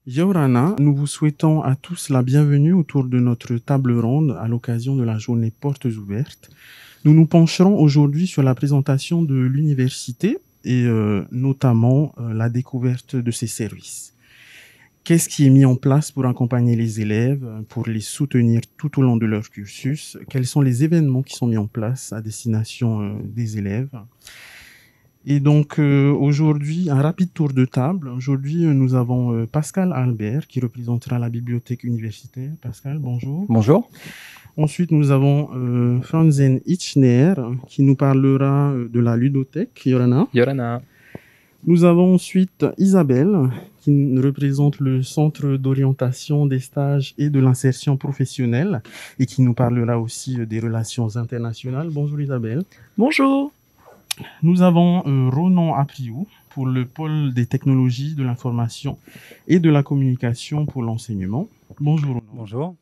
Yorana, nous vous souhaitons à tous la bienvenue autour de notre table ronde à l'occasion de la journée Portes ouvertes. Nous nous pencherons aujourd'hui sur la présentation de l'université et notamment la découverte de ses services. Qu'est-ce qui est mis en place pour accompagner les élèves, pour les soutenir tout au long de leur cursus? Quels sont les événements qui sont mis en place à destination des élèves? Et donc aujourd'hui, un rapide tour de table. Aujourd'hui, nous avons Pascal Albert qui représentera la bibliothèque universitaire. Pascal, bonjour. Bonjour. Ensuite, nous avons Franzen Itchner qui nous parlera de la ludothèque. Yorana. Yorana. Nous avons ensuite Isabelle qui représente le centre d'orientation des stages et de l'insertion professionnelle et qui nous parlera aussi des relations internationales. Bonjour Isabelle. Bonjour. Nous avons Ronan Apriou pour le pôle des technologies de l'information et de la communication pour l'enseignement. Bonjour Ronan. Bonjour.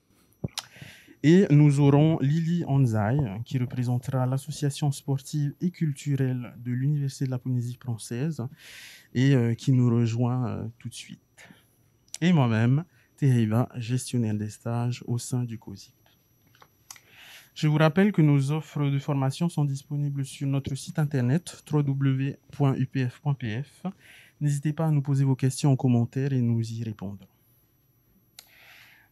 Et nous aurons Lily Anzai qui représentera l'association sportive et culturelle de l'Université de la Polynésie française et qui nous rejoint tout de suite. Et moi-même, Teheiva, gestionnaire des stages au sein du COSIP. Je vous rappelle que nos offres de formation sont disponibles sur notre site internet www.upf.pf. N'hésitez pas à nous poser vos questions en commentaire et nous y répondrons.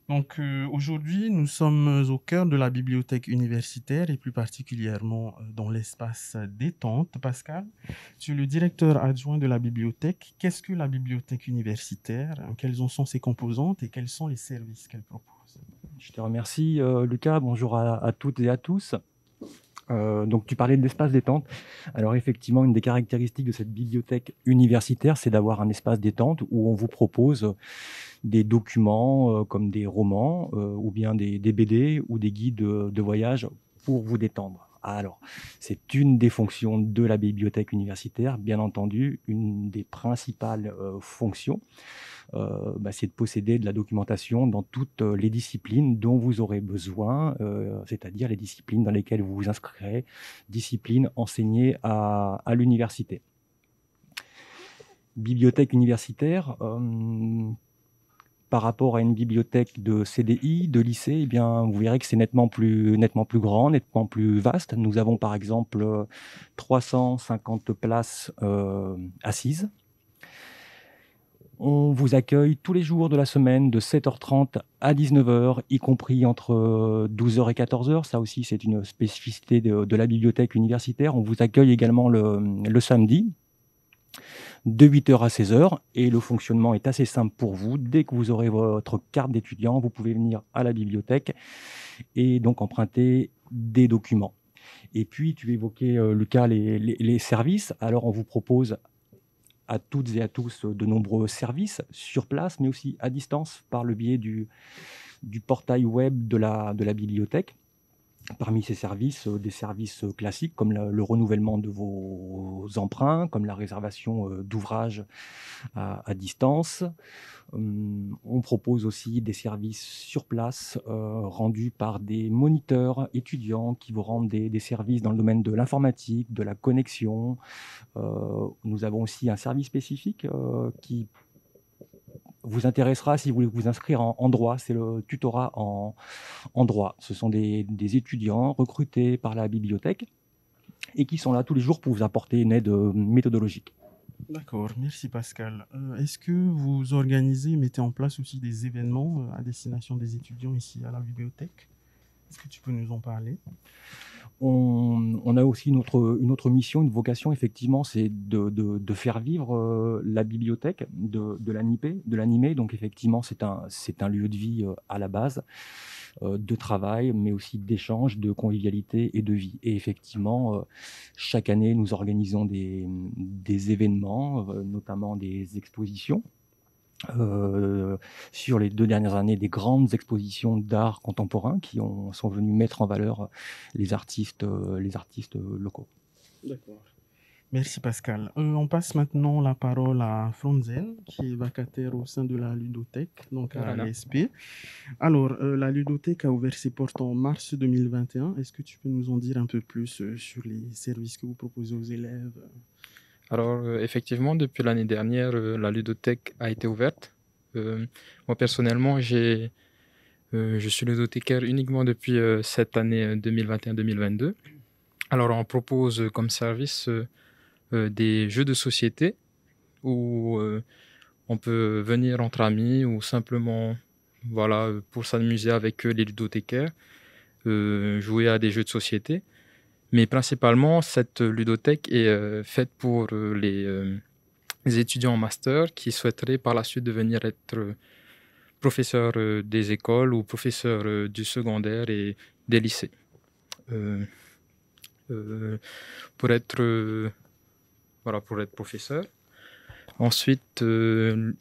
Donc aujourd'hui, nous sommes au cœur de la bibliothèque universitaire et plus particulièrement dans l'espace détente. Pascal, tu es le directeur adjoint de la bibliothèque. Qu'est-ce que la bibliothèque universitaire? Quelles en sont ses composantes et quels sont les services qu'elle propose? Je te remercie, Lucas. Bonjour à toutes et à tous. Donc, tu parlais de l'espace détente. Alors, effectivement, une des caractéristiques de cette bibliothèque universitaire, c'est d'avoir un espace détente où on vous propose des documents comme des romans ou bien des BD ou des guides de voyage pour vous détendre. Alors, c'est une des fonctions de la bibliothèque universitaire, bien entendu, une des principales fonctions. C'est de posséder de la documentation dans toutes les disciplines dont vous aurez besoin, c'est-à-dire les disciplines dans lesquelles vous vous inscrirez, disciplines enseignées à l'université. Bibliothèque universitaire, par rapport à une bibliothèque de CDI, de lycée, eh bien, vous verrez que c'est nettement plus grand, nettement plus vaste. Nous avons par exemple 350 places assises. On vous accueille tous les jours de la semaine de 7h30 à 19h, y compris entre 12h et 14h. Ça aussi, c'est une spécificité de la bibliothèque universitaire. On vous accueille également le samedi de 8h à 16h et le fonctionnement est assez simple pour vous. Dès que vous aurez votre carte d'étudiant, vous pouvez venir à la bibliothèque et donc emprunter des documents. Et puis, tu évoquais, Lucas, les services. Alors, on vous propose à toutes et à tous de nombreux services sur place, mais aussi à distance par le biais du portail web de la bibliothèque. Parmi ces services, des services classiques comme le renouvellement de vos emprunts, comme la réservation d'ouvrages à distance. On propose aussi des services sur place rendus par des moniteurs étudiants qui vous rendent des services dans le domaine de l'informatique, de la connexion. Nous avons aussi un service spécifique qui vous intéressera si vous voulez vous inscrire en droit, c'est le tutorat en droit. Ce sont des étudiants recrutés par la bibliothèque et qui sont là tous les jours pour vous apporter une aide méthodologique. D'accord, merci Pascal. Est-ce que vous organisez, mettez en place aussi des événements à destination des étudiants ici à la bibliothèque? Est-ce que tu peux nous en parler? On a aussi une autre mission, une vocation, effectivement, c'est de faire vivre la bibliothèque, de l'animer. Donc, effectivement, c'est un lieu de vie à la base, de travail, mais aussi d'échange, de convivialité et de vie. Et effectivement, chaque année, nous organisons des événements, notamment des expositions. Sur les 2 dernières années, des grandes expositions d'art contemporain qui sont venues mettre en valeur les artistes locaux. D'accord. Merci Pascal. On passe maintenant la parole à Franzen, qui est vacataire au sein de la ludothèque, donc à Voilà. l'ESP. Alors, la ludothèque a ouvert ses portes en mars 2021. Est-ce que tu peux nous en dire un peu plus sur les services que vous proposez aux élèves? Alors, effectivement, depuis l'année dernière, la ludothèque a été ouverte. Moi, personnellement, je suis ludothécaire uniquement depuis cette année 2021-2022. Alors, on propose comme service des jeux de société où on peut venir entre amis ou simplement voilà, pour s'amuser avec les ludothécaires, jouer à des jeux de société. Mais principalement, cette ludothèque est faite pour les étudiants en master qui souhaiteraient par la suite devenir être professeurs des écoles ou professeurs du secondaire et des lycées. Euh, euh, pour être professeur. Ensuite,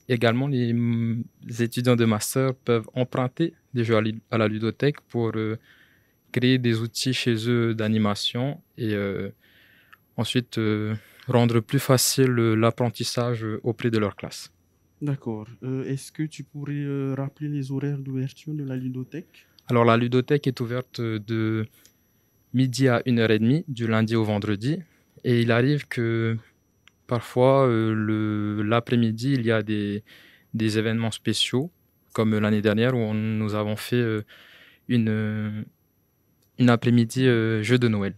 également, les étudiants de master peuvent emprunter des jeux à la ludothèque pour créer des outils chez eux d'animation et ensuite rendre plus facile l'apprentissage auprès de leur classe. D'accord. Est-ce que tu pourrais rappeler les horaires d'ouverture de la ludothèque? Alors, la ludothèque est ouverte de midi à 1h30 du lundi au vendredi et il arrive que parfois l'après-midi, il y a des événements spéciaux comme l'année dernière où nous avons fait une après-midi jeu de Noël.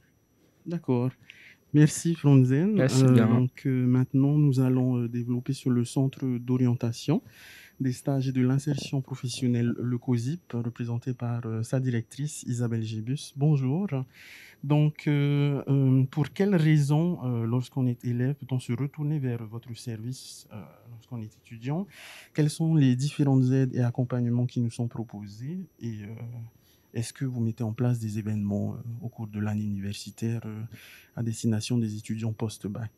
D'accord. Merci Franzen. Merci bien. Donc maintenant, nous allons développer sur le centre d'orientation des stages et de l'insertion professionnelle, le COSIP, représenté par sa directrice Isabelle Gébus. Bonjour. Donc, pour quelles raisons, lorsqu'on est élève, peut-on se retourner vers votre service lorsqu'on est étudiant? Quelles sont les différentes aides et accompagnements qui nous sont proposés? Et est-ce que vous mettez en place des événements au cours de l'année universitaire à destination des étudiants post-bac?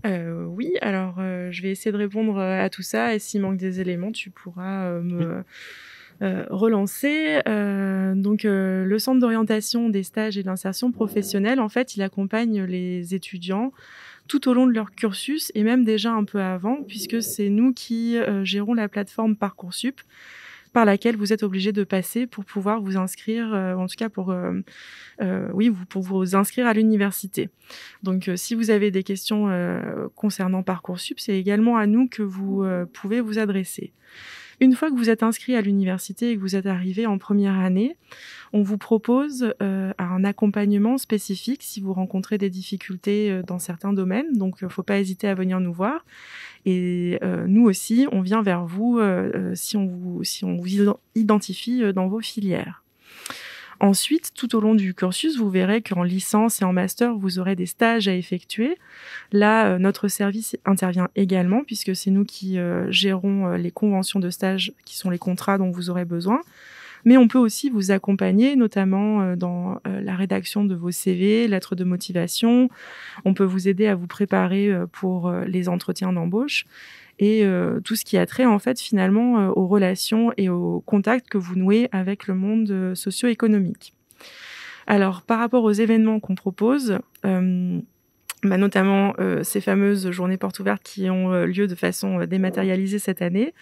Oui, alors je vais essayer de répondre à tout ça et s'il manque des éléments, tu pourras me relancer. Donc le centre d'orientation des stages et de l'insertion professionnelle, en fait, il accompagne les étudiants tout au long de leur cursus et même déjà un peu avant, puisque c'est nous qui gérons la plateforme Parcoursup, par laquelle vous êtes obligé de passer pour pouvoir vous inscrire, en tout cas pour vous inscrire à l'université. Donc, si vous avez des questions concernant Parcoursup, c'est également à nous que vous pouvez vous adresser. Une fois que vous êtes inscrit à l'université et que vous êtes arrivé en première année, on vous propose un accompagnement spécifique si vous rencontrez des difficultés dans certains domaines. Donc, il ne faut pas hésiter à venir nous voir. Et nous aussi, on vient vers vous si on vous identifie dans vos filières. Ensuite, tout au long du cursus, vous verrez qu'en licence et en master, vous aurez des stages à effectuer. Là, notre service intervient également puisque c'est nous qui gérons les conventions de stage qui sont les contrats dont vous aurez besoin. Mais on peut aussi vous accompagner, notamment dans la rédaction de vos CV, lettres de motivation. On peut vous aider à vous préparer pour les entretiens d'embauche et tout ce qui a trait, en fait, finalement, aux relations et aux contacts que vous nouez avec le monde socio-économique. Alors, par rapport aux événements qu'on propose, notamment ces fameuses journées portes ouvertes qui ont lieu de façon dématérialisée cette année,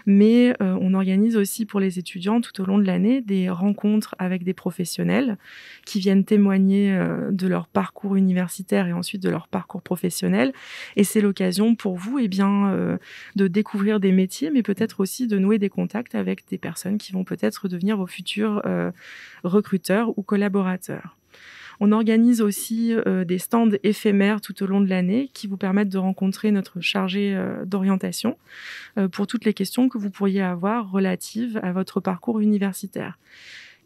mais on organise aussi pour les étudiants tout au long de l'année des rencontres avec des professionnels qui viennent témoigner de leur parcours universitaire et ensuite de leur parcours professionnel. Et c'est l'occasion pour vous de découvrir des métiers, mais peut-être aussi de nouer des contacts avec des personnes qui vont peut-être devenir vos futurs recruteurs ou collaborateurs. On organise aussi des stands éphémères tout au long de l'année qui vous permettent de rencontrer notre chargé d'orientation pour toutes les questions que vous pourriez avoir relatives à votre parcours universitaire.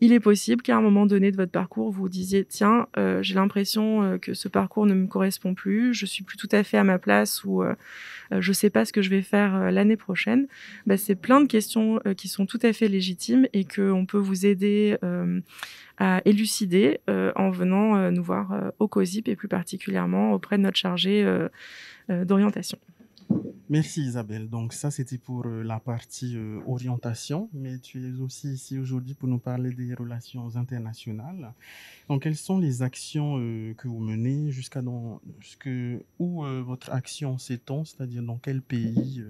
Il est possible qu'à un moment donné de votre parcours, vous disiez « Tiens, j'ai l'impression que ce parcours ne me correspond plus, je suis plus tout à fait à ma place ou je ne sais pas ce que je vais faire l'année prochaine ». C'est plein de questions qui sont tout à fait légitimes et qu'on peut vous aider à élucider en venant nous voir au COSIP et plus particulièrement auprès de notre chargé d'orientation. Merci Isabelle. Donc ça, c'était pour la partie orientation, mais tu es aussi ici aujourd'hui pour nous parler des relations internationales. Donc, quelles sont les actions que vous menez où votre action s'étend, c'est-à-dire dans quel pays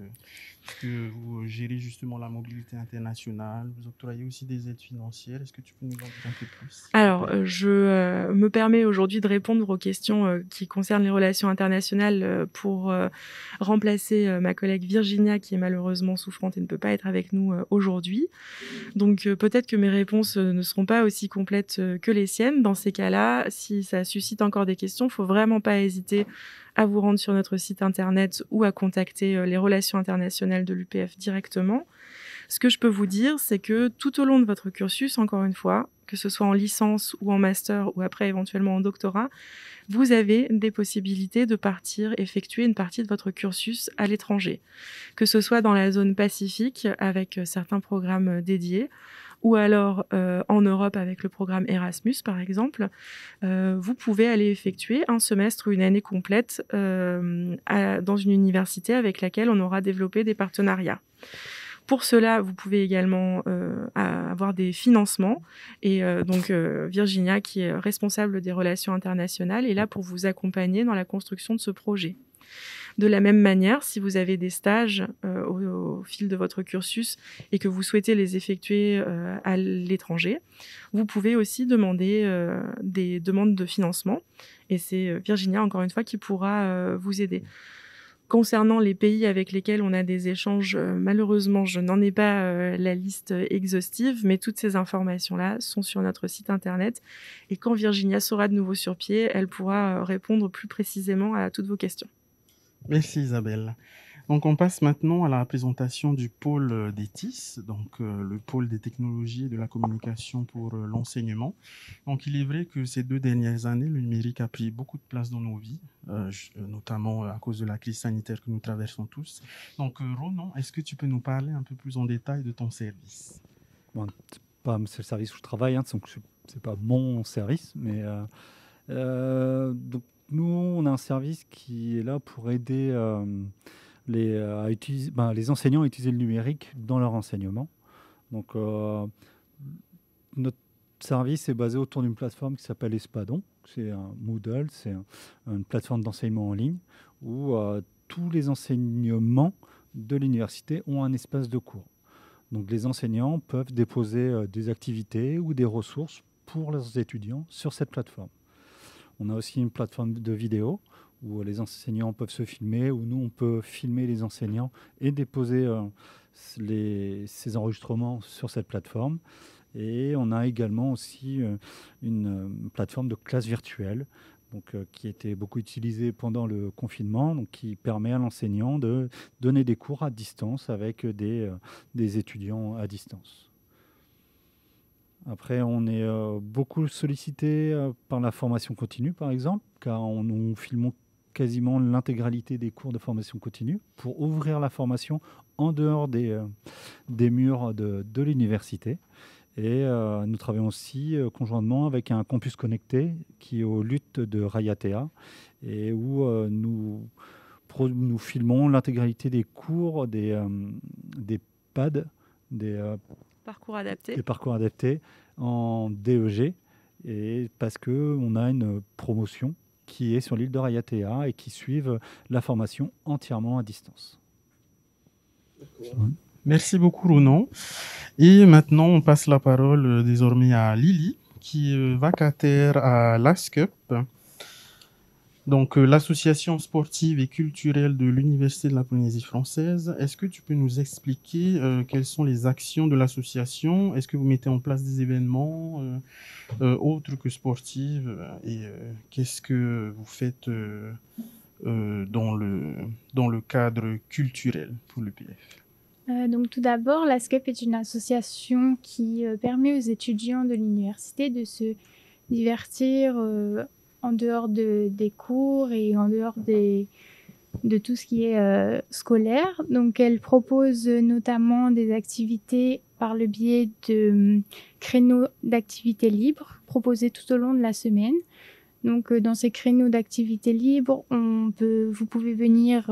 que vous gérez justement la mobilité internationale, vous octroyez aussi des aides financières. Est-ce que tu peux nous en dire un peu plus? Alors, je me permets aujourd'hui de répondre aux questions qui concernent les relations internationales pour remplacer remplacer ma collègue Virginia qui est malheureusement souffrante et ne peut pas être avec nous aujourd'hui. Donc peut-être que mes réponses ne seront pas aussi complètes que les siennes. Dans ces cas-là, si ça suscite encore des questions, il ne faut vraiment pas hésiter à vous rendre sur notre site internet ou à contacter les relations internationales de l'UPF directement. Ce que je peux vous dire, c'est que tout au long de votre cursus, encore une fois, que ce soit en licence ou en master ou après éventuellement en doctorat, vous avez des possibilités de partir effectuer une partie de votre cursus à l'étranger, que ce soit dans la zone Pacifique avec certains programmes dédiés, ou alors en Europe avec le programme Erasmus par exemple. Vous pouvez aller effectuer un semestre ou une année complète dans une université avec laquelle on aura développé des partenariats. Pour cela, vous pouvez également avoir des financements. Et donc, Virginia, qui est responsable des relations internationales, est là pour vous accompagner dans la construction de ce projet. De la même manière, si vous avez des stages au fil de votre cursus et que vous souhaitez les effectuer à l'étranger, vous pouvez aussi demander des demandes de financement. Et c'est Virginia, encore une fois, qui pourra vous aider. Concernant les pays avec lesquels on a des échanges, malheureusement, je n'en ai pas la liste exhaustive, mais toutes ces informations-là sont sur notre site internet. Et quand Virginia sera de nouveau sur pied, elle pourra répondre plus précisément à toutes vos questions. Merci Isabelle. Donc on passe maintenant à la présentation du pôle d'ETIS, donc le pôle des technologies et de la communication pour l'enseignement. Donc il est vrai que ces 2 dernières années, le numérique a pris beaucoup de place dans nos vies, notamment à cause de la crise sanitaire que nous traversons tous. Donc Ronan, est-ce que tu peux nous parler un peu plus en détail de ton service? Bon, c'est le service où je travaille, hein, donc c'est pas mon service, mais donc nous on a un service qui est là pour aider les enseignants à utiliser le numérique dans leur enseignement. Donc, notre service est basé autour d'une plateforme qui s'appelle Espadon. C'est un Moodle, c'est une plateforme d'enseignement en ligne où tous les enseignements de l'université ont un espace de cours. Donc, les enseignants peuvent déposer des activités ou des ressources pour leurs étudiants sur cette plateforme. On a aussi une plateforme de vidéo où les enseignants peuvent se filmer, où nous, on peut filmer les enseignants et déposer ces enregistrements sur cette plateforme. Et on a également aussi une plateforme de classe virtuelle donc, qui était beaucoup utilisée pendant le confinement, donc, qui permet à l'enseignant de donner des cours à distance avec des étudiants à distance. Après, on est beaucoup sollicité par la formation continue, par exemple, car nous filmons quasiment l'intégralité des cours de formation continue pour ouvrir la formation en dehors des murs de l'université. Et nous travaillons aussi conjointement avec un campus connecté qui est aux luttes de Rayatea et où nous filmons l'intégralité des cours, des PAD, des parcours adaptés. Des parcours adaptés en DEG, et parce qu'on a une promotion qui est sur l'île de Rayatea et qui suivent la formation entièrement à distance. Merci beaucoup Ronan. Et maintenant, on passe la parole désormais à Lily, qui est vacataire à l'ASCUP, donc l'association sportive et culturelle de l'Université de la Polynésie française. Est-ce que tu peux nous expliquer quelles sont les actions de l'association? Est-ce que vous mettez en place des événements autres que sportifs et qu'est-ce que vous faites dans le cadre culturel pour l'UPF? Donc tout d'abord, l'ASCUP est une association qui permet aux étudiants de l'université de se divertir en dehors des cours et en dehors de tout ce qui est scolaire. Donc elle propose notamment des activités par le biais de créneaux d'activités libres proposés tout au long de la semaine. Donc dans ces créneaux d'activités libres, vous pouvez venir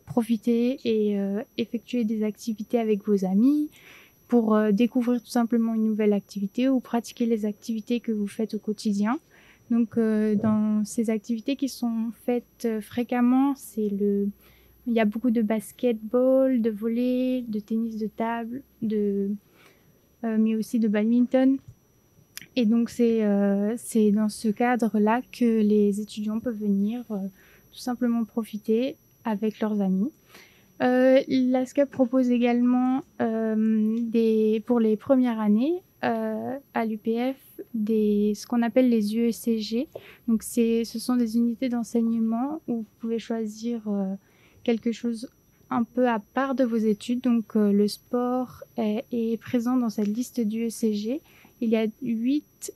profiter et effectuer des activités avec vos amis pour découvrir tout simplement une nouvelle activité ou pratiquer les activités que vous faites au quotidien. Donc dans ces activités qui sont faites fréquemment, il y a beaucoup de basketball, de volley, de tennis de table, mais aussi de badminton. Et donc c'est dans ce cadre-là que les étudiants peuvent venir tout simplement profiter avec leurs amis. La SCUP propose également pour les premières années à l'UPF ce qu'on appelle les UECG. Donc ce sont des unités d'enseignement où vous pouvez choisir quelque chose un peu à part de vos études. Donc le sport est présent dans cette liste d'UECG. Il y a 8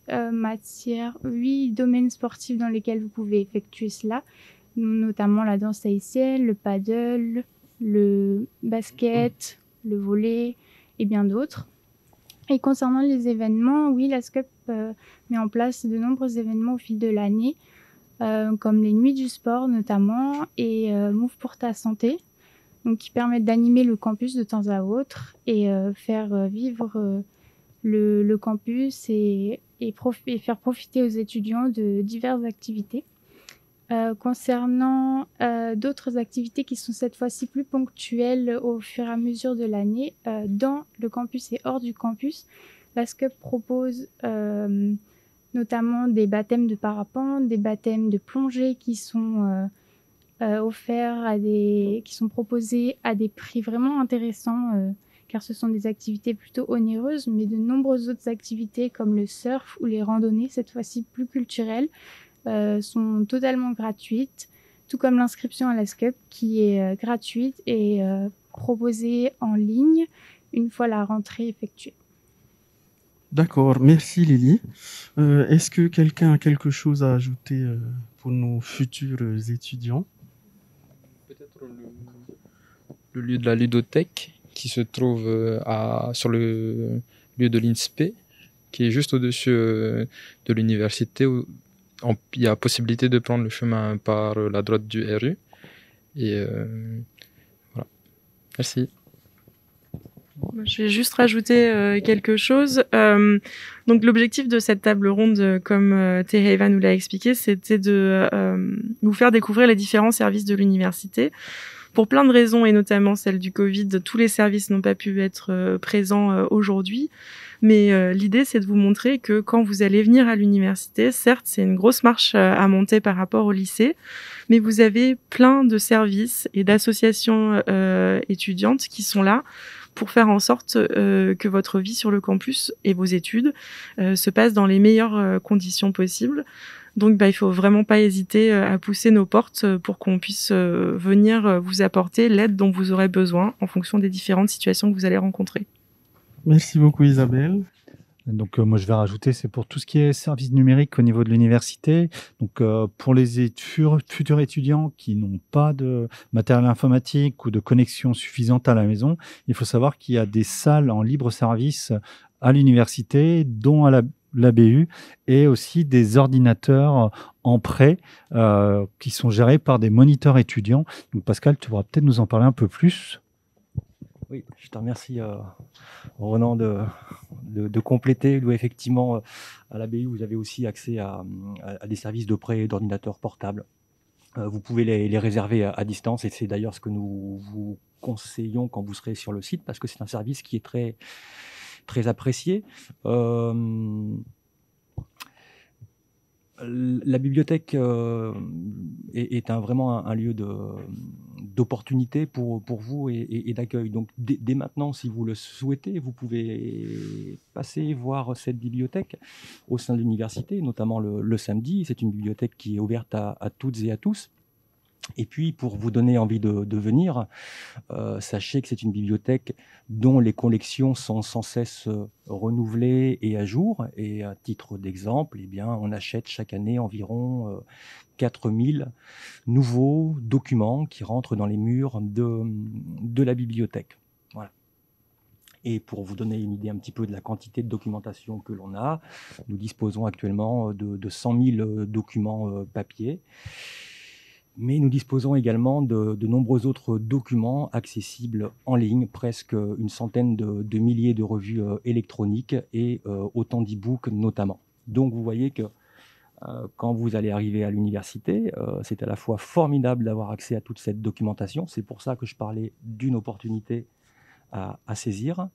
domaines sportifs dans lesquels vous pouvez effectuer cela, notamment la danse tahitienne, le paddle, le basket, le volley et bien d'autres. Et concernant les événements, oui, la SCUP met en place de nombreux événements au fil de l'année, comme les nuits du sport notamment et Move pour ta santé, donc qui permettent d'animer le campus de temps à autre et faire vivre le campus et faire profiter aux étudiants de diverses activités. Concernant d'autres activités qui sont cette fois-ci plus ponctuelles au fur et à mesure de l'année, dans le campus et hors du campus, la SCUP propose notamment des baptêmes de parapente, des baptêmes de plongée qui sont offerts qui sont proposés à des prix vraiment intéressants car ce sont des activités plutôt onéreuses, mais de nombreuses autres activités comme le surf ou les randonnées, cette fois-ci plus culturelles, sont totalement gratuites, tout comme l'inscription à la SCUP qui est gratuite et proposée en ligne une fois la rentrée effectuée. D'accord, merci Lily. Est-ce que quelqu'un a quelque chose à ajouter pour nos futurs étudiants? Peut-être le lieu de la ludothèque qui se trouve sur le lieu de l'INSPE, qui est juste au-dessus de l'université, où il y a possibilité de prendre le chemin par la droite du RU. Et voilà. Merci. Je vais juste rajouter quelque chose. Donc l'objectif de cette table ronde, comme Tereva nous l'a expliqué, c'était de vous faire découvrir les différents services de l'université. Pour plein de raisons, et notamment celle du Covid, tous les services n'ont pas pu être présents aujourd'hui. Mais l'idée, c'est de vous montrer que quand vous allez venir à l'université, certes, c'est une grosse marche à monter par rapport au lycée, mais vous avez plein de services et d'associations étudiantes qui sont là pour faire en sorte que votre vie sur le campus et vos études se passent dans les meilleures conditions possibles. Donc, il faut vraiment pas hésiter à pousser nos portes pour qu'on puisse venir vous apporter l'aide dont vous aurez besoin en fonction des différentes situations que vous allez rencontrer. Merci beaucoup Isabelle. Donc moi je vais rajouter, c'est pour tout ce qui est services numériques au niveau de l'université. Donc pour les futurs étudiants qui n'ont pas de matériel informatique ou de connexion suffisante à la maison, il faut savoir qu'il y a des salles en libre service à l'université, dont à l'ABU, et aussi des ordinateurs en prêt qui sont gérés par des moniteurs étudiants. Donc Pascal, tu pourras peut-être nous en parler un peu plus. Oui, je te remercie Ronan de compléter. Où effectivement, à l'ABU, vous avez aussi accès à des services de prêt d'ordinateurs portables. Vous pouvez les réserver à distance, et c'est d'ailleurs ce que nous vous conseillons quand vous serez sur le site, parce que c'est un service qui est très, très apprécié. La bibliothèque est vraiment un lieu d'opportunité pour vous et d'accueil. Donc dès maintenant, si vous le souhaitez, vous pouvez passer voir cette bibliothèque au sein de l'université, notamment le samedi. C'est une bibliothèque qui est ouverte à toutes et à tous. Et puis, pour vous donner envie de venir, sachez que c'est une bibliothèque dont les collections sont sans cesse renouvelées et à jour. Et à titre d'exemple, eh bien, on achète chaque année environ 4000 nouveaux documents qui rentrent dans les murs de la bibliothèque. Voilà. Et pour vous donner une idée un petit peu de la quantité de documentation que l'on a, nous disposons actuellement de 100 000 documents papier. Mais nous disposons également de nombreux autres documents accessibles en ligne, presque une centaine de milliers de revues électroniques et autant d'e-books notamment. Donc vous voyez que quand vous allez arriver à l'université, c'est à la fois formidable d'avoir accès à toute cette documentation. C'est pour ça que je parlais d'une opportunité à saisir.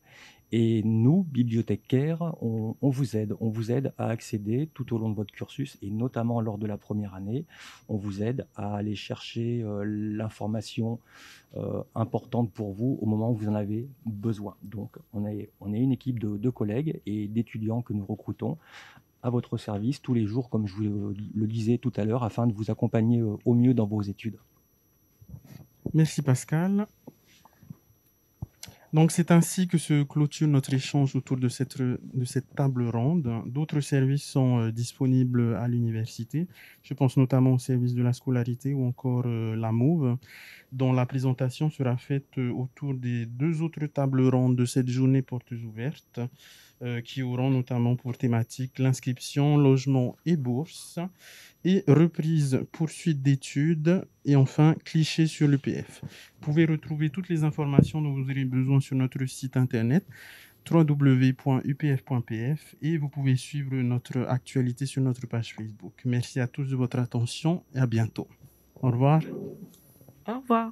Et nous, bibliothécaires, on vous aide. On vous aide à accéder tout au long de votre cursus et notamment lors de la première année. On vous aide à aller chercher l'information importante pour vous au moment où vous en avez besoin. Donc, on est une équipe de collègues et d'étudiants que nous recrutons à votre service tous les jours, comme je vous le disais tout à l'heure, afin de vous accompagner au mieux dans vos études. Merci Pascal. Donc c'est ainsi que se clôture notre échange autour de cette table ronde. D'autres services sont disponibles à l'université. Je pense notamment au service de la scolarité ou encore la MOVE, dont la présentation sera faite autour des 2 autres tables rondes de cette journée portes ouvertes, qui auront notamment pour thématique l'inscription, logement et bourse, et reprise, poursuite d'études, et enfin cliché sur l'EPF. Vous pouvez retrouver toutes les informations dont vous aurez besoin sur notre site internet www.upf.pf et vous pouvez suivre notre actualité sur notre page Facebook. Merci à tous de votre attention et à bientôt. Au revoir. Au revoir.